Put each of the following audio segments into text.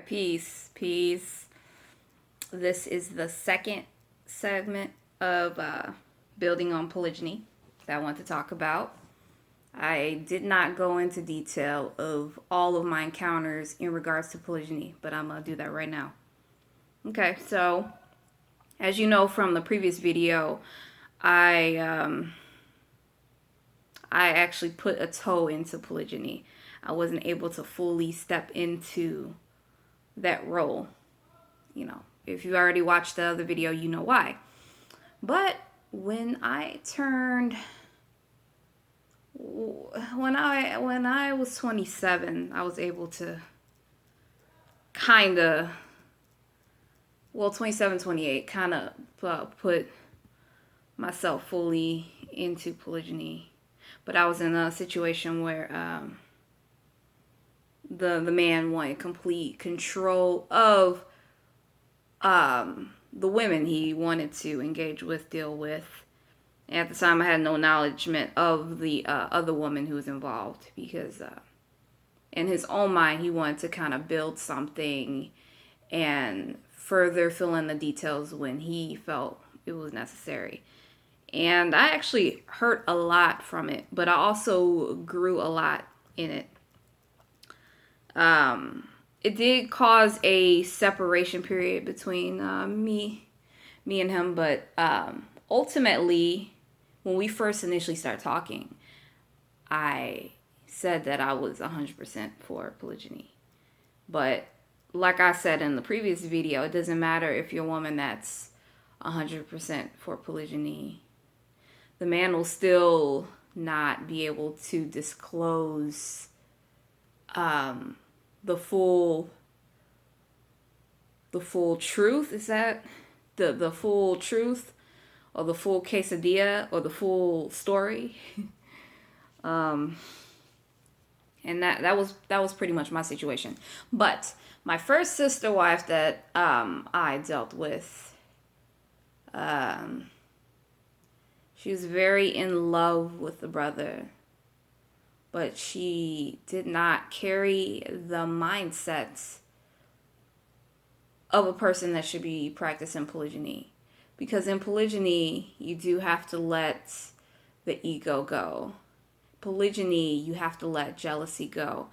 Peace, peace. This is the second segment of building on polygyny that I want to talk about. I did not go into detail of all of my encounters in regards to polygyny, but I'm going to do that right now. Okay, so as you know from the previous video, I actually put a toe into polygyny. I wasn't able to fully step into that role. You know, if you already watched the other video, you know why. But when I was 27, I was able to kind of 27, 28, kind of put myself fully into polygyny. But I was in a situation where the man wanted complete control of the women he wanted to engage with, deal with. And at the time, I had no acknowledgement of the other woman who was involved because in his own mind, he wanted to kind of build something and further fill in the details when he felt it was necessary. And I actually hurt a lot from it, but I also grew a lot in it. It did cause a separation period between me and him, but ultimately, when we first initially started talking, I said that I was 100% for polygyny. But like I said in the previous video, it doesn't matter if you're a woman that's 100% for polygyny. The man will still not be able to disclose the full truth. Is that the full truth, or the full quesadilla, or the full story? And that was pretty much my situation. But my first sister wife that I dealt with, she was very in love with the brother, but she did not carry the mindset of a person that should be practicing polygyny. Because in polygyny, you do have to let the ego go. Polygyny, you have to let jealousy go.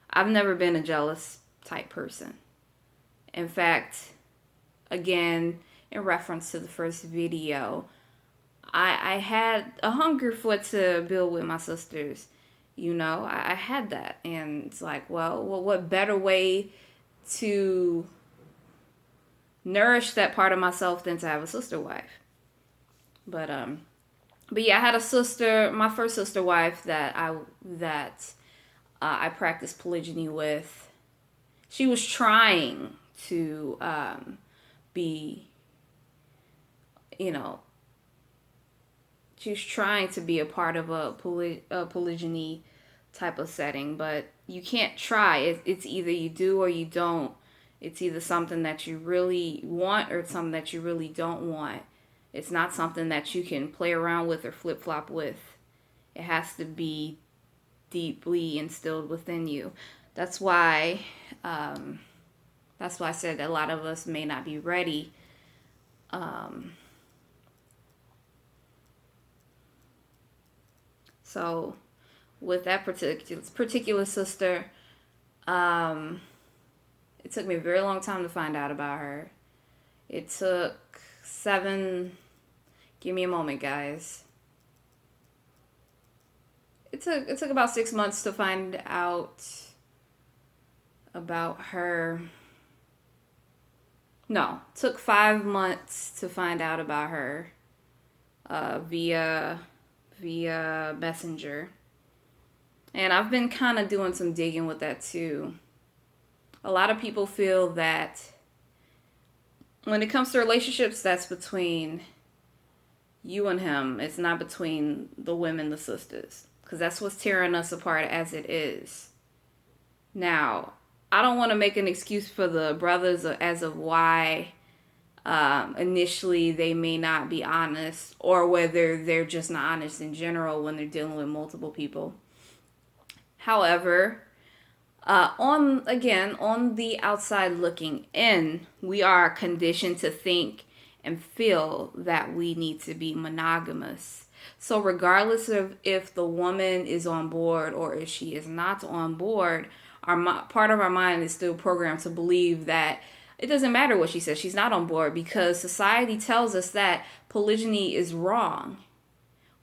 I've never been a jealous type person. In fact, again, in reference to the first video, I had a hunger for it to build with my sisters. You know, I had that. And it's like, well, what better way to nourish that part of myself than to have a sister wife? But yeah, I had a sister, my first sister wife that I practiced polygyny with. She was trying to be, you know, she was trying to be a part of a polygyny type of setting, but you can't try. It's either you do or you don't. It's either something that you really want or something that you really don't want. It's not something that you can play around with or flip-flop with. It has to be deeply instilled within you. That's why I said that a lot of us may not be ready. So with that particular sister, it took me a very long time to find out about her. It took give me a moment, guys. It took about 6 months to find out about her. No, it took 5 months to find out about her via Messenger. And I've been kind of doing some digging with that too. A lot of people feel that when it comes to relationships, that's between you and him. It's not between the women, the sisters. Because that's what's tearing us apart as it is. Now, I don't want to make an excuse for the brothers as of why initially they may not be honest, or whether they're just not honest in general when they're dealing with multiple people. However, On the outside looking in, we are conditioned to think and feel that we need to be monogamous. So regardless of if the woman is on board or if she is not on board, part of our mind is still programmed to believe that it doesn't matter what she says, she's not on board, because society tells us that polygyny is wrong.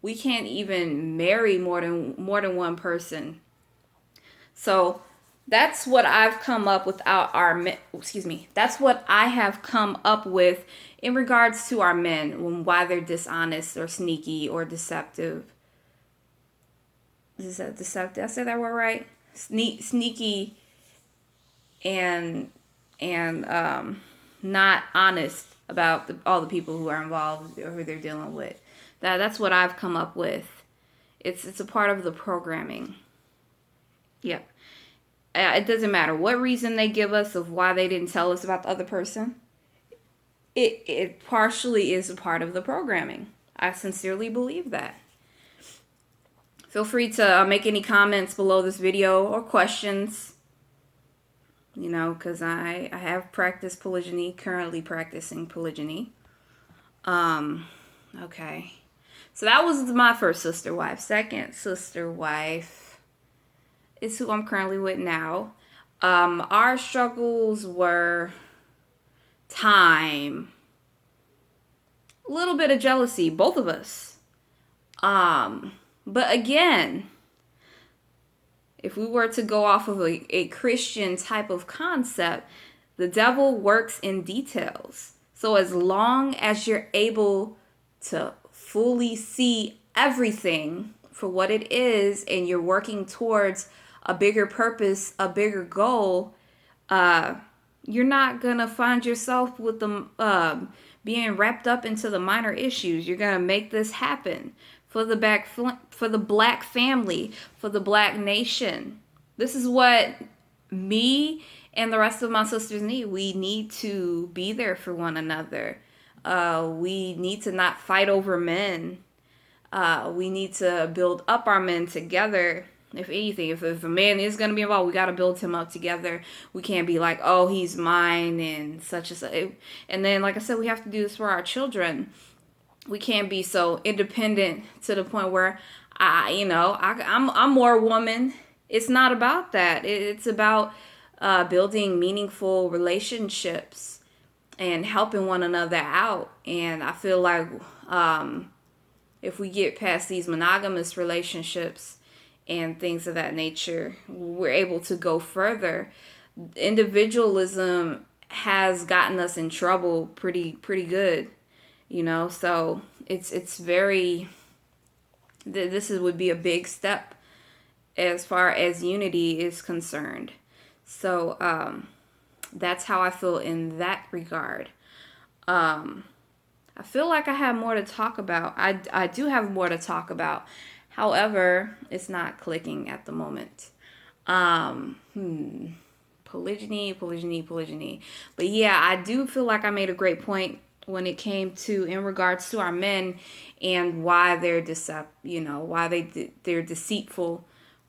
We can't even marry more than one person. So that's what I've come up with that's what I have come up with in regards to our men, why they're dishonest or sneaky or deceptive. Is that deceptive? Did I say that word right? Sneaky and not honest about all the people who are involved or who they're dealing with. That's what I've come up with. It's a part of the programming. Yep. It doesn't matter what reason they give us of why they didn't tell us about the other person. It partially is a part of the programming. I sincerely believe that. Feel free to make any comments below this video or questions. Because I have practiced polygyny, currently practicing polygyny. Okay. So that was my first sister wife. Second sister wife is who I'm currently with now. Our struggles were time, a little bit of jealousy, both of us. But again, if we were to go off of a Christian type of concept, the devil works in details. So as long as you're able to fully see everything for what it is, and you're working towards a bigger purpose, a bigger goal, you're not gonna find yourself with them being wrapped up into the minor issues. You're gonna make this happen for the black family, for the black nation. This is what me and the rest of my sisters need. We need to be there for one another. We need to not fight over men. We need to build up our men together. If anything, if a man is going to be involved, we got to build him up together. We can't be like, oh, he's mine and such and such. And then, like I said, we have to do this for our children. We can't be so independent to the point where I'm more woman. It's not about that. It's about building meaningful relationships and helping one another out. And I feel like if we get past these monogamous relationships and things of that nature, we're able to go further. Individualism has gotten us in trouble pretty good, so it's very, would be a big step as far as unity is concerned. So that's how I feel in that regard. I feel like I have more to talk about. I do have more to talk about. However, it's not clicking at the moment. Polygyny. But yeah, I do feel like I made a great point when it came to in regards to our men and why they're they're deceitful,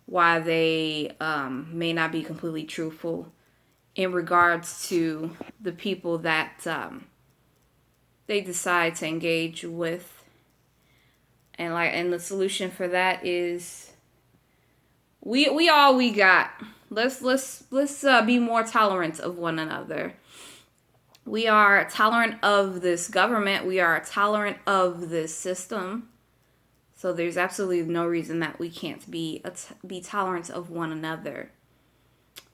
why they may not be completely truthful in regards to the people that they decide to engage with. And the solution for that is we got. Let's be more tolerant of one another. We are tolerant of this government. We are tolerant of this system. So there's absolutely no reason that we can't be tolerant of one another.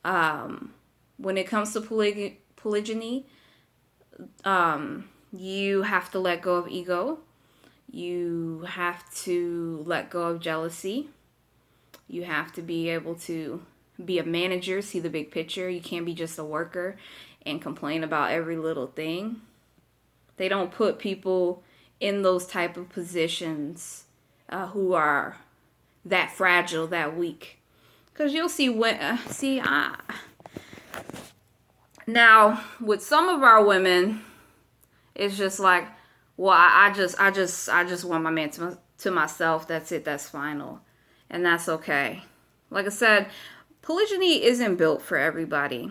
When it comes to polygyny, you have to let go of ego. You have to let go of jealousy. You have to be able to be a manager, see the big picture. You can't be just a worker and complain about every little thing. They don't put people in those type of positions who are that fragile, that weak. Because you'll see now with some of our women, it's just like, well, I just want my man to myself. That's it. That's final, and that's okay. Like I said, polygyny isn't built for everybody.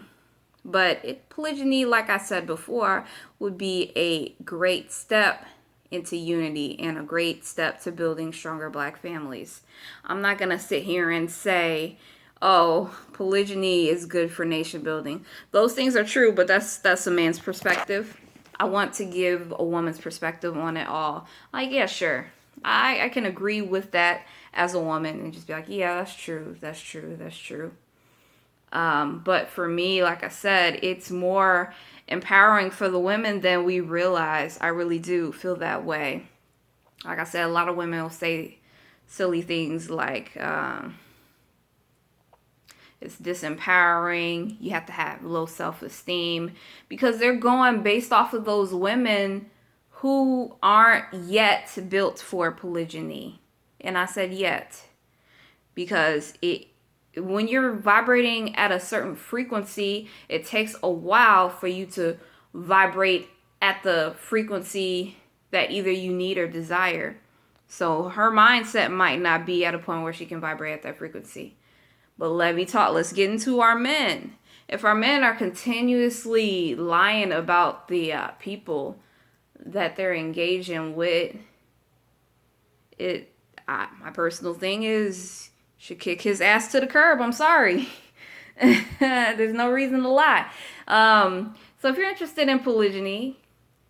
But polygyny, like I said before, would be a great step into unity and a great step to building stronger black families. I'm not going to sit here and say, oh, polygyny is good for nation building. Those things are true, but that's a man's perspective. I want to give a woman's perspective on it all. Like, yeah, sure. I can agree with that as a woman and just be like, yeah, that's true. That's true. That's true. But for me, like I said, it's more empowering for the women than we realize. I really do feel that way. Like I said, a lot of women will say silly things like, it's disempowering, you have to have low self-esteem, because they're going based off of those women who aren't yet built for polygyny. And I said yet, because when you're vibrating at a certain frequency, it takes a while for you to vibrate at the frequency that either you need or desire. So her mindset might not be at a point where she can vibrate at that frequency. But let's get into our men. If our men are continuously lying about the people that they're engaging with, my personal thing is, should kick his ass to the curb. I'm sorry. There's no reason to lie. So if you're interested in polygyny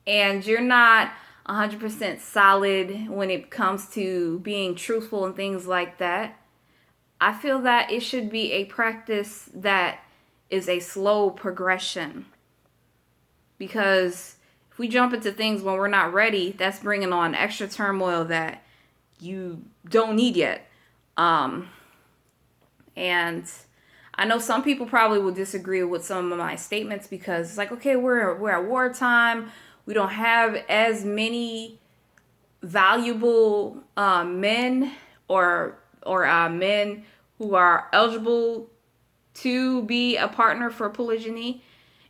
and you're not 100% solid when it comes to being truthful and things like that, I feel that it should be a practice that is a slow progression. Because if we jump into things when we're not ready, that's bringing on extra turmoil that you don't need yet. And I know some people probably will disagree with some of my statements because it's like, okay, we're at wartime. We don't have as many valuable men or men who are eligible to be a partner for polygyny.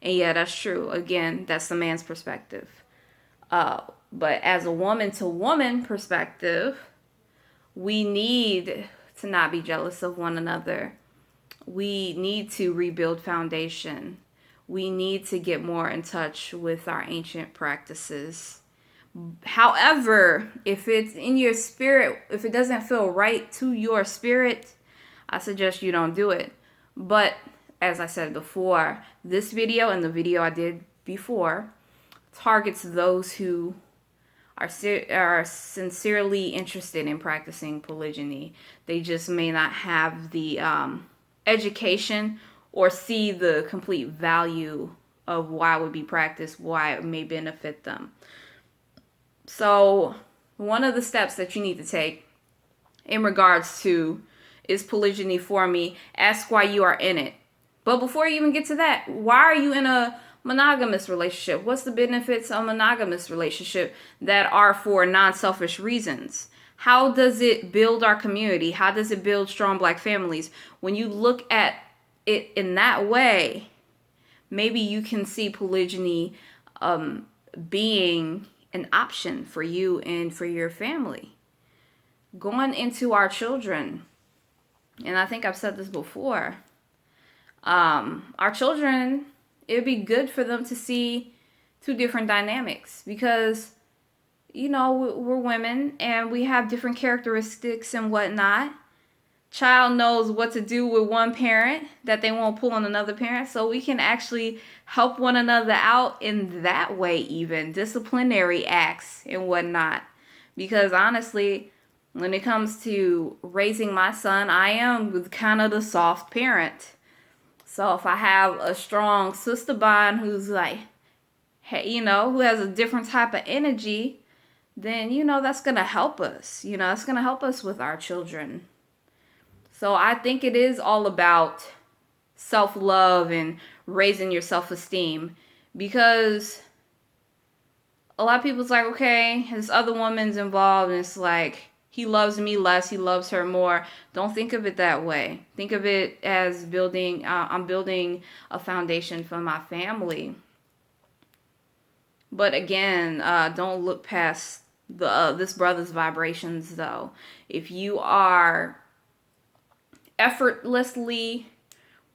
And yeah, that's true. Again, that's the man's perspective. But as a woman to woman perspective, we need to not be jealous of one another. We need to rebuild foundation. We need to get more in touch with our ancient practices. However, if it's in your spirit, if it doesn't feel right to your spirit, I suggest you don't do it. But as I said before, this video and the video I did before targets those who are sincerely interested in practicing polygyny. They just may not have the education or see the complete value of why it would be practiced, why it may benefit them. So one of the steps that you need to take in regards to, is polygyny for me? Ask why you are in it. But before you even get to that, why are you in a monogamous relationship? What's the benefits of a monogamous relationship that are for non-selfish reasons? How does it build our community? How does it build strong black families? When you look at it in that way, maybe you can see polygyny being an option for you and for your family. Going into our children, and I think I've said this before, our children, it would be good for them to see two different dynamics because, you know, we're women and we have different characteristics and whatnot. Child knows what to do with one parent that they won't pull on another parent, so we can actually help one another out in that way, even disciplinary acts and whatnot. Because honestly, when it comes to raising my son, I am kind of the soft parent. So if I have a strong sister bond who's like, hey, you know, who has a different type of energy, then, you know, that's going to help us. You know, that's going to help us with our children. So I think it is all about self-love and raising your self-esteem, because a lot of people's like, okay, this other woman's involved, and it's like, he loves me less, he loves her more. Don't think of it that way. Think of it as I'm building a foundation for my family. But again, don't look past this brother's vibrations, though. If you are effortlessly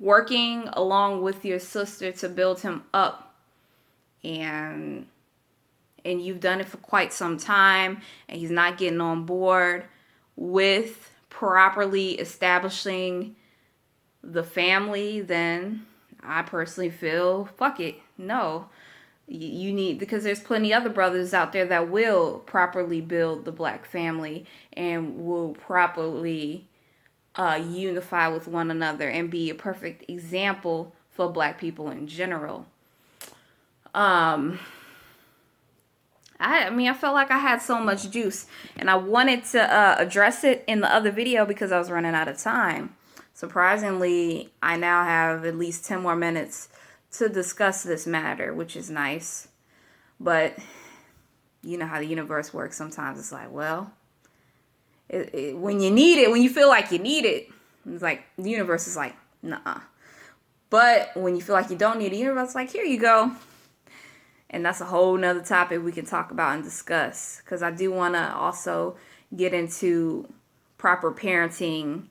working along with your sister to build him up, and you've done it for quite some time, and he's not getting on board with properly establishing the family, then I personally feel, fuck it, no. You need, because there's plenty other brothers out there that will properly build the black family and will properly unify with one another and be a perfect example for black people in general. I mean, I felt like I had so much juice, and I wanted to address it in the other video because I was running out of time. Surprisingly, I now have at least 10 more minutes to discuss this matter, which is nice. But you know how the universe works. Sometimes it's like, well, when you need it, when you feel like you need it, it's like the universe is like, nah. But when you feel like you don't need it, the universe is like, here you go. And that's a whole nother topic we can talk about and discuss, because I do want to also get into proper parenting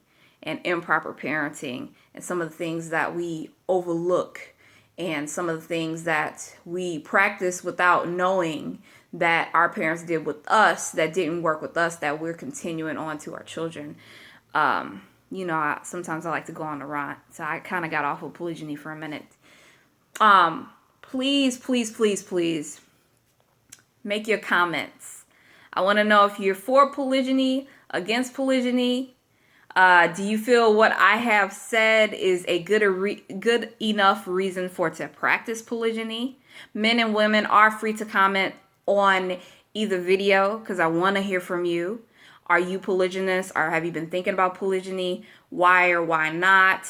and improper parenting and some of the things that we overlook and some of the things that we practice without knowing that our parents did with us that didn't work with us, that we're continuing on to our children. Sometimes I like to go on a rant, so I kind of got off of polygyny for a minute. Please, please, please, please make your comments. I want to know if you're for polygyny, against polygyny. Do you feel what I have said is a good enough reason to practice polygyny? Men and women are free to comment on either video because I want to hear from you. Are you polygynous, or have you been thinking about polygyny? Why or why not?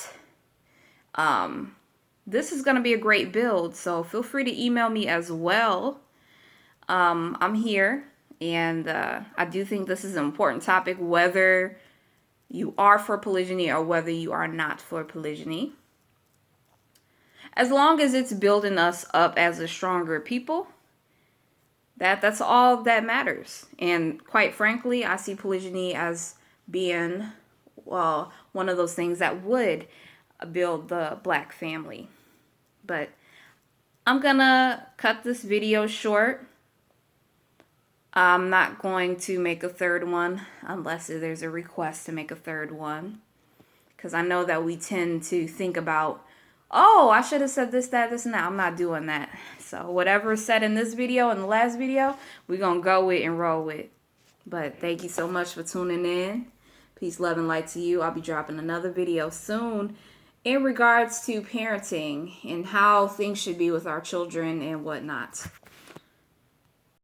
This is going to be a great build, so feel free to email me as well. I'm here, and I do think this is an important topic, whether you are for polygyny or whether you are not for polygyny. As long as it's building us up as a stronger people, that's all that matters. And quite frankly, I see polygyny as being, well, one of those things that would build the black family. But I'm gonna cut this video short. I'm not going to make a third one unless there's a request to make a third one, because I know that we tend to think about, oh, I should have said this, that, this, and that. I'm not doing that. So whatever is said in this video and the last video, we're going to go with and roll with. But thank you so much for tuning in. Peace, love, and light to you. I'll be dropping another video soon in regards to parenting and how things should be with our children and whatnot.